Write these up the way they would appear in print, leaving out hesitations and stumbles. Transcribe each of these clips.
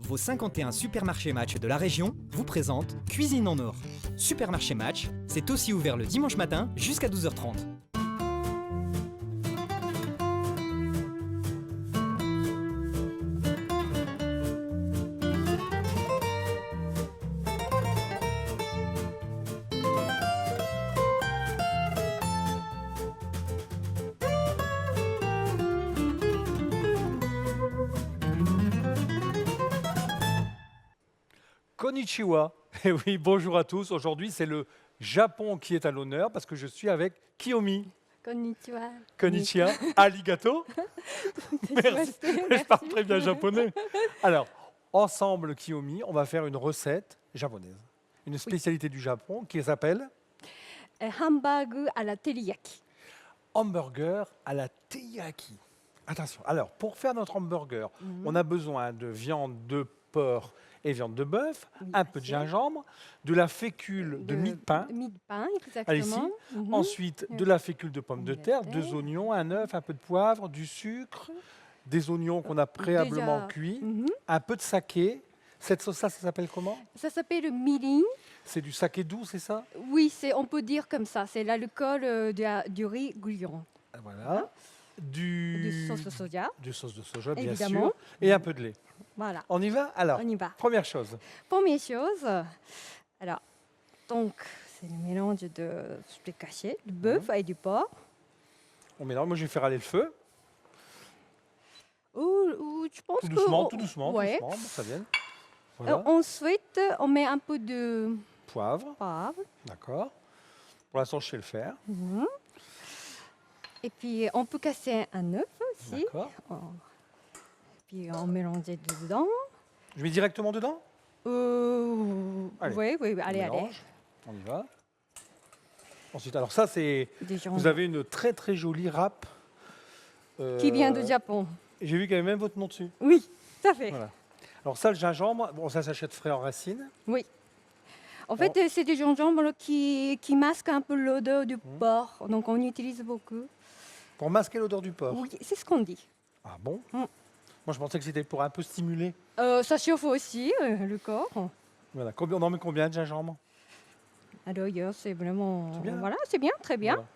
vos 51 supermarchés Match de la région vous présentent Cuisine en Or. Supermarché Match, c'est aussi ouvert le dimanche matin jusqu'à 12h30. Konnichiwa. Et oui, bonjour à tous. Aujourd'hui, c'est le Japon qui est à l'honneur parce que je suis avec Kiyomi. Konnichiwa. Konnichiwa. Arigato. Merci. Je parle très bien japonais. Alors, ensemble, Kiyomi, on va faire une recette japonaise. Une spécialité du Japon qui s'appelle Hamburger à la teriyaki. hamburger à la teriyaki. Attention, alors, pour faire notre hamburger, on a besoin de viande de porc et viande de bœuf, Oui, un peu de gingembre, de la fécule de mie de pain. Mie de pain, Allez, ici. exactement. Ensuite, de la fécule de pommes de terre, Pommes de 2 terre. oignons, un œuf, un peu de poivre, du sucre, des oignons qu'on a préalablement Déjà. cuits, Mhm. un peu de saké. Cette sauce-là, ça s'appelle comment? Ça s'appelle le mirin. C'est du saké doux, c'est ça? Oui, on peut dire comme ça. C'est l'alcool du riz bouillon. Voilà. Du sauce de soja. Du sauce de soja, bien Évidemment. sûr. Et un peu de lait. Voilà, On y va? Alors, on y va. première chose. Première chose, alors, donc, c'est le mélange de steak caché, du bœuf et du porc. On mélange. Moi, je vais faire aller le feu. Ou je pense Tout que... doucement, tout doucement, Ouais. doucement, pour que ça vienne. Voilà. Ensuite, on met un peu de Poivre, poivre. d'accord. Pour l'instant, je sais le faire. Mhm. Et puis, on peut casser un œuf aussi. D'accord. Puis, on mélange dedans. Je mets directement dedans? Allez. Oui, oui, On allez, allez. mélange. On y va. Ensuite, alors ça, c'est... Déjà, Vous avez une très très jolie râpe. qui vient du Japon. J'ai vu qu'il y avait même votre nom dessus. Oui, tout à fait. Voilà. Alors ça, le gingembre, bon, ça s'achète frais en racine. Oui. En fait, c'est du gingembre qui masque un peu l'odeur du porc. Donc, on utilise beaucoup. Pour masquer l'odeur du porc. Oui, c'est ce qu'on dit. Ah bon? Mm. Moi, je pensais que c'était pour un peu stimuler. Ça chauffe aussi le corps. Voilà. Combien, on en met combien de gingembre? Alors, c'est vraiment... C'est bien. Voilà, c'est bien, très bien. Voilà.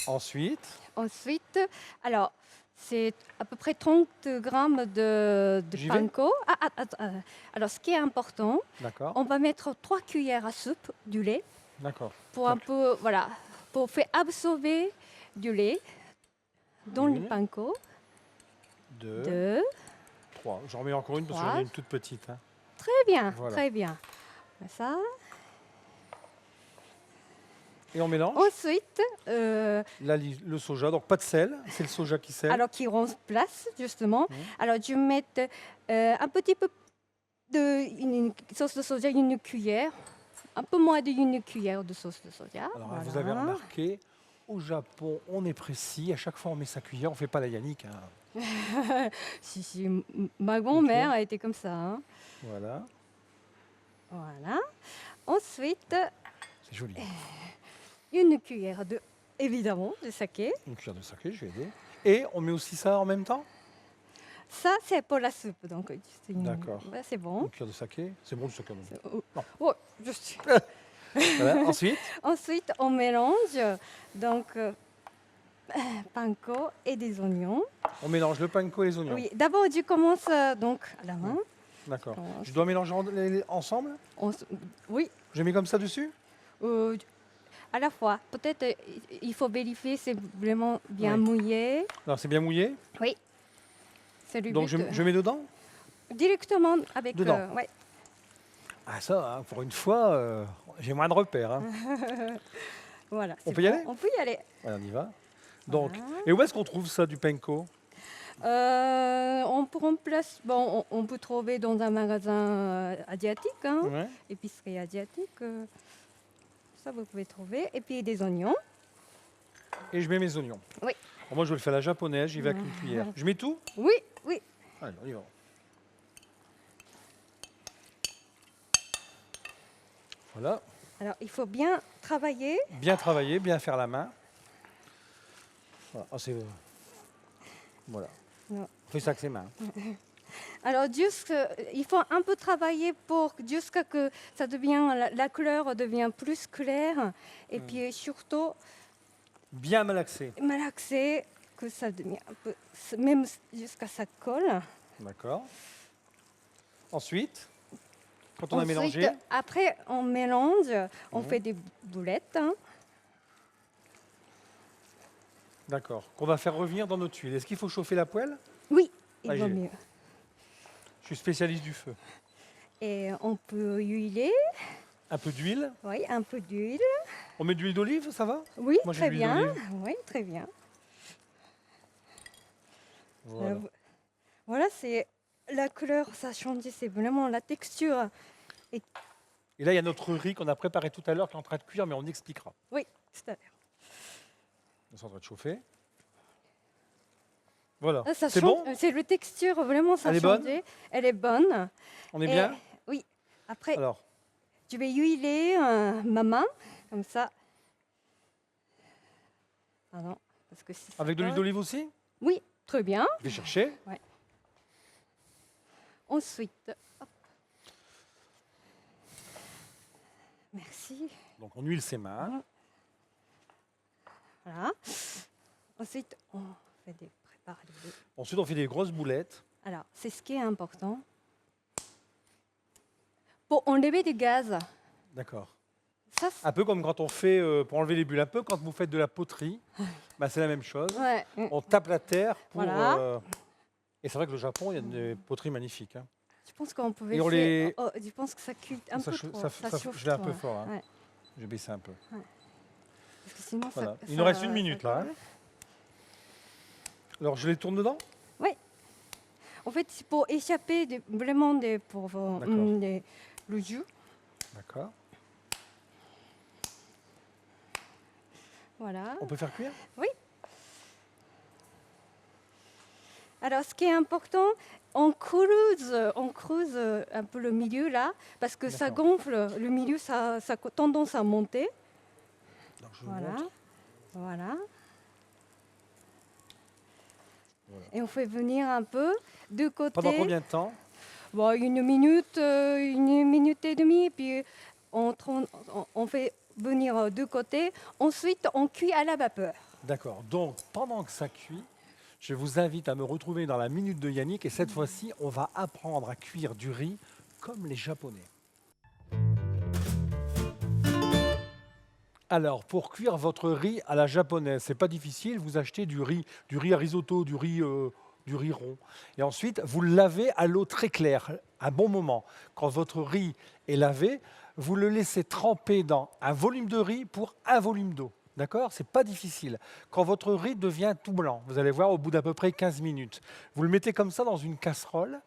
Ensuite, Ensuite, alors, c'est à peu près 30 grammes de J'y vais. panko. Alors, ce qui est important, d'accord, on va mettre 3 cuillères à soupe du lait d'accord. pour un peu, voilà, pour faire absorber du lait dans Oui. le panko. 2, 2. 3. J'en remets encore une parce que j'en ai une toute petite. Hein. Très bien, Voilà. très bien. Ça. Et on mélange. Ensuite, Là, le soja, donc pas de sel, c'est le soja qui sel. alors qui remplace justement, alors je vais mettre un petit peu une sauce de soja, une cuillère, un peu moins d'une cuillère de sauce de soja. Alors, Voilà. vous avez remarqué, au Japon, on est précis. À chaque fois, on met sa cuillère. On ne fait pas la Yannick. Hein. Si, ma grand-mère a été comme ça. Hein. Voilà. Voilà. Ensuite, C'est joli. une cuillère évidemment, de saké. Une cuillère de saké, je vais aider. Et on met aussi ça en même temps? Ça, c'est pour la soupe. Donc, D'accord. ouais, c'est bon. Une cuillère de saké? C'est bon, du saké. Non. Oh, je suis- Voilà. Ensuite, Ensuite, on mélange donc panko et des oignons. on mélange le panko et les oignons. Oui, d'abord, je commence donc à la main. D'accord. On- Je dois mélanger ensemble? Oui, Je mets comme ça dessus? à la fois. Peut-être il faut vérifier si c'est vraiment bien Oui. mouillé. Alors, c'est bien mouillé. Oui. C'est le Donc, but. je mets dedans? Directement avec... Dedans. ouais. Ah, ça, hein, pour une fois, j'ai moins de repères. Hein. Voilà, On c'est peut y bon. aller? On peut y aller. Voilà, on y va. Donc, Voilà. et où est-ce qu'on trouve ça, du panko? On peut remplacer... Bon, on peut trouver dans un magasin asiatique, hein, Ouais. épicerie asiatique. Ça, vous pouvez trouver. Et puis des oignons. Et je mets mes oignons. Oui. Alors, moi, je vais le faire à la japonaise, j'y vais avec une cuillère. Je mets tout? Oui, oui. Allez, on y va. Voilà. Alors, il faut bien travailler. Bien travailler, bien faire la main. Voilà. Ah, c'est... Voilà. Non. On fait ça avec ses mains. Alors, il faut un peu travailler pour jusqu'à que ça la couleur devient plus claire. Et puis surtout, Bien malaxé. malaxer, que ça devient un peu, même jusqu'à ça colle. D'accord. Ensuite, quand on a Ensuite, mélangé, après, on mélange, on fait des boulettes. Hein. d'accord, qu'on va faire revenir dans notre huile. Est-ce qu'il faut chauffer la poêle? Oui, il Ah, vaut j'y vais. mieux. Je suis spécialiste du feu. Et on peut huiler, Un peu d'huile. oui, un peu d'huile. On met de l'huile d'olive, ça va? Oui, Moi, j'ai très de l'huile bien. d'olive. Oui, très bien. Voilà. Voilà, c'est la couleur, ça change, c'est vraiment la texture. Et là, il y a notre riz qu'on a préparé tout à l'heure qui est en train de cuire, mais on expliquera. Oui, tout à l'heure. C'est en train de chauffer. Voilà. Ah, ça C'est change, bon? c'est la texture, vraiment, ça Elle est change. bonne? Elle est bonne. On est Et- bien? Oui. Après, Alors, je vais huiler ma main, comme ça. Pardon, parce que si ça avec de l'huile colle- d'olive aussi? Oui, très bien. Je vais chercher. Ensuite, hop. Merci. Donc, on huile ses mains. Voilà. Ensuite, on prépare les deux. Ensuite, on fait des grosses boulettes. Alors, c'est ce qui est important. Pour enlever du gaz, D'accord. ça, Un peu comme quand on fait, pour enlever les bulles, un peu quand vous faites de la poterie, bah, c'est la même chose. ouais. On tape la terre pour... Voilà. Et c'est vrai que le Japon, il y a des poteries magnifiques. Hein. Je pense qu'on pouvait Et on les- oh, je pense que ça cuit un Ça peu chauffe- trop. ça- chauffe je l'ai un trop, peu fort. Hein. ouais. Je vais baisser un peu. Parce que sinon, Voilà. ça, Il nous reste une minute, là, hein. colle. Alors, je les tourne dedans? En fait, c'est pour échapper vraiment pour D'accord. le jus. D'accord. Voilà. On peut faire cuire? Alors, ce qui est important, on creuse un peu le milieu là, parce que ça D'accord. gonfle. Le milieu, ça a tendance à monter. Alors, je vous Voilà. montre. Voilà. Voilà. Et on fait venir un peu de côté. Pendant combien de temps? Bon, une minute et demie, et puis on fait venir de côté. Ensuite, on cuit à la vapeur. D'accord. Donc, pendant que ça cuit, je vous invite à me retrouver dans la minute de Yannick. Et cette fois-ci, on va apprendre à cuire du riz comme les Japonais. Alors, pour cuire votre riz à la japonaise, c'est pas difficile. Vous achetez du riz à risotto, du riz rond. Et ensuite, vous le lavez à l'eau très claire, un bon moment. Quand votre riz est lavé, vous le laissez tremper dans un volume de riz pour un volume d'eau. D'accord? C'est pas difficile. Quand votre riz devient tout blanc, vous allez voir au bout d'à peu près 15 minutes, vous le mettez comme ça dans une casserole,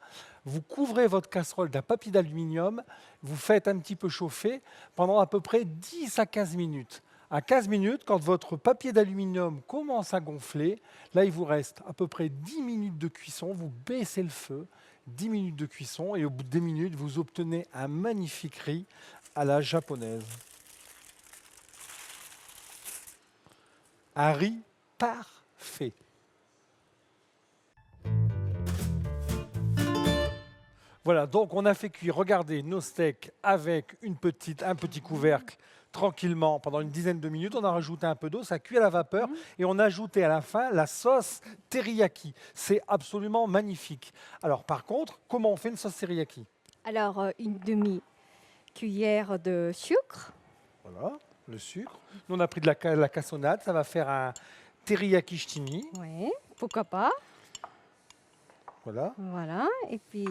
vous couvrez votre casserole d'un papier d'aluminium, vous faites un petit peu chauffer pendant à peu près 10 à 15 minutes. À 15 minutes, quand votre papier d'aluminium commence à gonfler, là il vous reste à peu près 10 minutes de cuisson, vous baissez le feu, 10 minutes de cuisson et au bout de 10 minutes, vous obtenez un magnifique riz à la japonaise. Un riz parfait. Voilà, donc on a fait cuire, regardez, nos steaks avec un petit couvercle tranquillement pendant une dizaine de minutes. On a rajouté un peu d'eau, ça cuit à la vapeur et on a ajouté à la fin la sauce teriyaki. C'est absolument magnifique. Alors par contre, comment on fait une sauce teriyaki? Alors, une demi-cuillère de sucre. Voilà, le sucre. Nous on a pris de la cassonade, ça va faire un teriyaki shitimi. Oui, pourquoi pas. Voilà. Voilà. Et puis,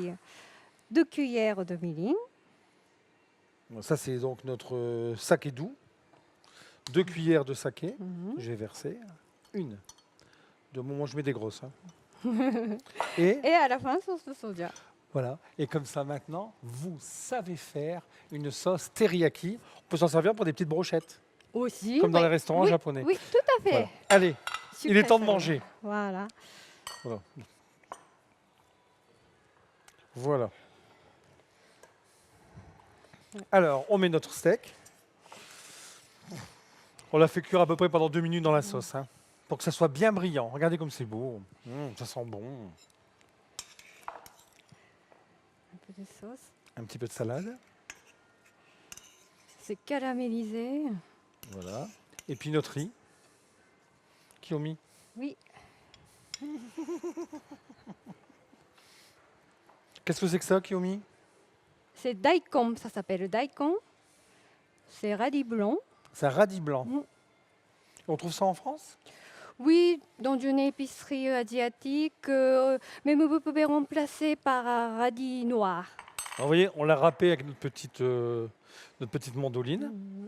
2 cuillères de mirin. Ça, c'est donc notre saké doux. 2 cuillères de saké. Mhm. J'ai versé. Une. De moment, je mets des grosses. Hein. Et Et à la fin, sauce de soja. voilà. Et comme ça, maintenant, vous savez faire une sauce teriyaki. On peut s'en servir pour des petites brochettes, Aussi. comme dans oui. les restaurants Oui, japonais. Oui, tout à fait. Voilà. Allez, il est temps de manger. Voilà. Voilà. Voilà. Alors, on met notre steak. On l'a fait cuire à peu près pendant 2 minutes dans la sauce, hein, pour que ça soit bien brillant. Regardez comme c'est beau. Ça sent bon. peu de sauce. Un petit peu de salade. C'est caramélisé. Voilà. Et puis notre riz. Kiyomi. Oui, Qu'est-ce que c'est que ça, Kiyomi? c'est daikon, ça s'appelle daikon. C'est radis blanc. C'est un radis blanc. Mm. On trouve ça en France? Oui, dans une épicerie asiatique, mais vous pouvez remplacer par un radis noir. Alors, vous voyez, on l'a râpé avec notre petite mandoline. Mm.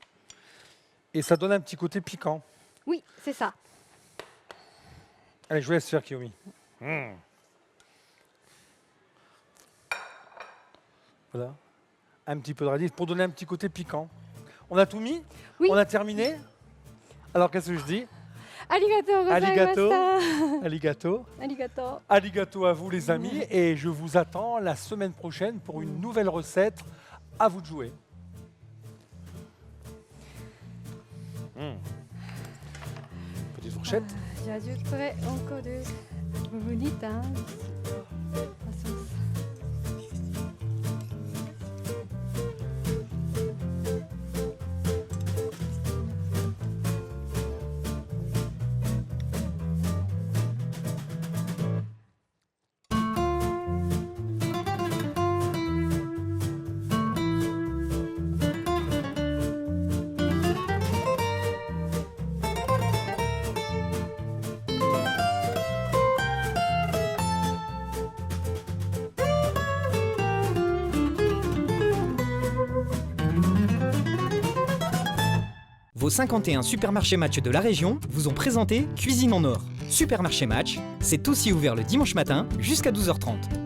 Et ça donne un petit côté piquant. Oui, c'est ça. Allez, je vous laisse faire, Kiyomi. Voilà. Un petit peu de radis pour donner un petit côté piquant. On a tout mis? Oui. On a terminé? Alors, qu'est-ce que je dis? Arigato Arigato. gozaimashita. Arigato. Arigato. Arigato à vous, les amis. Et je vous attends la semaine prochaine pour une nouvelle recette. À vous de jouer. Petite fourchette. J'ajouterai encore de bonita. La sauce. Vos 51 supermarchés match de la région vous ont présenté Cuisine en Or. Supermarché Match, c'est aussi ouvert le dimanche matin jusqu'à 12h30.